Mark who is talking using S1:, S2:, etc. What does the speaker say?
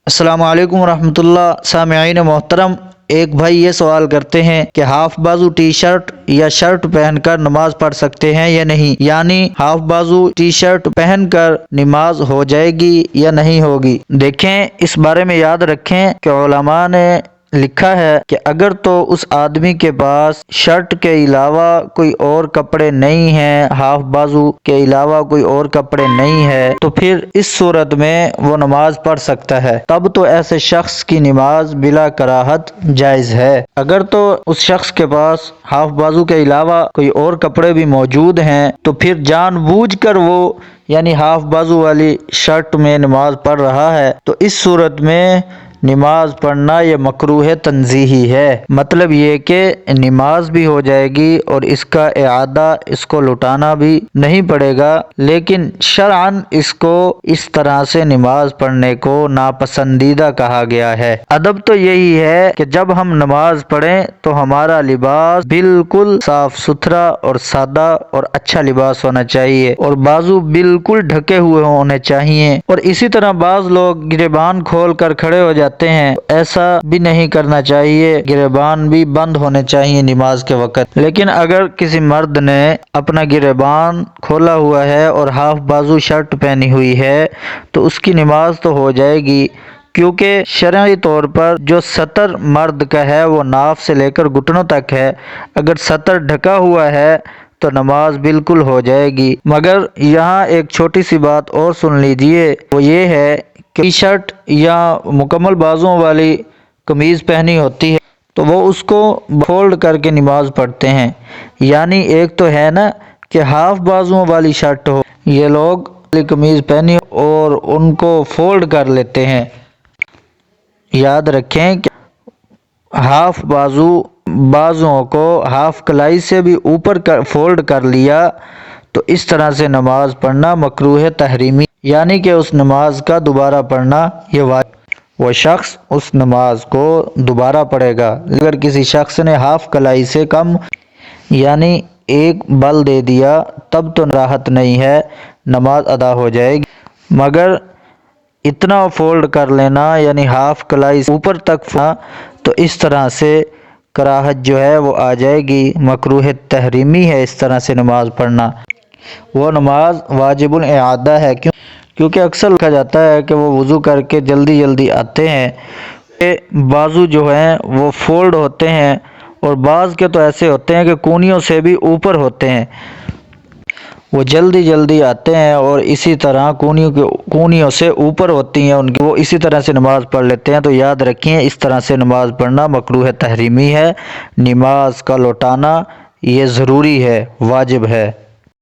S1: السلام علیکم ورحمۃ اللہ سامعین محترم، ایک بھائی یہ سوال کرتے ہیں کہ ہاف بازو ٹی شرٹ یا شرٹ پہن کر نماز پڑھ سکتے ہیں یا نہیں، یعنی ہاف بازو ٹی شرٹ پہن کر نماز ہو جائے گی یا نہیں ہوگی۔ دیکھیں، اس بارے میں یاد رکھیں کہ علماء نے لکھا ہے کہ اگر تو اس آدمی کے پاس شرٹ کے علاوہ کوئی اور کپڑے نہیں ہیں، ہاف بازو کے علاوہ کوئی اور کپڑے نہیں ہے، تو پھر اس صورت میں وہ نماز پڑھ سکتا ہے، تب تو ایسے شخص کی نماز بلا کراہت جائز ہے۔ اگر تو اس شخص کے پاس ہاف بازو کے علاوہ کوئی اور کپڑے بھی موجود ہیں تو پھر جان بوجھ کر وہ یعنی ہاف بازو والی شرٹ میں نماز پڑھ رہا ہے، تو اس صورت میں نماز پڑھنا یہ مکروہ تنزیہی ہے۔ مطلب یہ کہ نماز بھی ہو جائے گی اور اس کا اعادہ اس کو لوٹانا بھی نہیں پڑے گا، لیکن شرعاً اس کو اس طرح سے نماز پڑھنے کو ناپسندیدہ کہا گیا ہے۔ ادب تو یہی ہے کہ جب ہم نماز پڑھیں تو ہمارا لباس بالکل صاف ستھرا اور سادہ اور اچھا لباس ہونا چاہیے، اور بازو بالکل ڈھکے ہوئے ہونے چاہیے، اور اسی طرح بعض لوگ گریبان کھول کر کھڑے ہو جاتے ہیں، ایسا بھی نہیں کرنا چاہیے، گریبان بھی بند ہونے چاہیے نماز کے وقت۔ لیکن اگر کسی مرد نے اپنا گریبان کھولا ہوا ہے اور ہاف بازو شرٹ پہنی ہوئی ہے تو اس کی نماز تو ہو جائے گی، کیونکہ شرعی طور پر جو سطر مرد کا ہے وہ ناف سے لے کر گھٹنوں تک ہے، اگر سطر ڈھکا ہوا ہے تو نماز بالکل ہو جائے گی۔ مگر یہاں ایک چھوٹی سی بات اور سن لیجئے، وہ یہ ہے کہ ٹی شرٹ یا مکمل بازوں والی قمیض پہنی ہوتی ہے تو وہ اس کو فولڈ کر کے نماز پڑھتے ہیں، یعنی ایک تو ہے نا کہ ہاف بازوں والی شرٹ ہو، یہ لوگ قمیض پہنی اور ان کو فولڈ کر لیتے ہیں۔ یاد رکھیں کہ ہاف بازوں کو ہاف کلائی سے بھی اوپر فولڈ کر لیا تو اس طرح سے نماز پڑھنا مکروہ تحریمی، یعنی کہ اس نماز کا دوبارہ پڑھنا یہ واجب، وہ شخص اس نماز کو دوبارہ پڑھے گا۔ اگر کسی شخص نے ہاف کلائی سے کم یعنی ایک بل دے دیا تب تو راحت نہیں ہے، نماز ادا ہو جائے گی، مگر اتنا فولڈ کر لینا یعنی ہاف کلائی سے اوپر تک تو اس طرح سے کراہت جو ہے وہ آ جائے گی، مکروہ تحریمی ہے اس طرح سے نماز پڑھنا، وہ نماز واجب الاعادہ ہے۔ کیونکہ اکثر دیکھا جاتا ہے کہ وہ وضو کر کے جلدی جلدی آتے ہیں، بازو جو ہیں وہ فولڈ ہوتے ہیں، اور بعض کے تو ایسے ہوتے ہیں کہ کونیوں سے بھی اوپر ہوتے ہیں، وہ جلدی جلدی آتے ہیں اور اسی طرح کونیوں سے اوپر ہوتی ہیں ان کی، وہ اسی طرح سے نماز پڑھ لیتے ہیں۔ تو یاد رکھیں، اس طرح سے نماز پڑھنا مکروہ تحریمی ہے، نماز کا لوٹانا یہ ضروری ہے، واجب ہے۔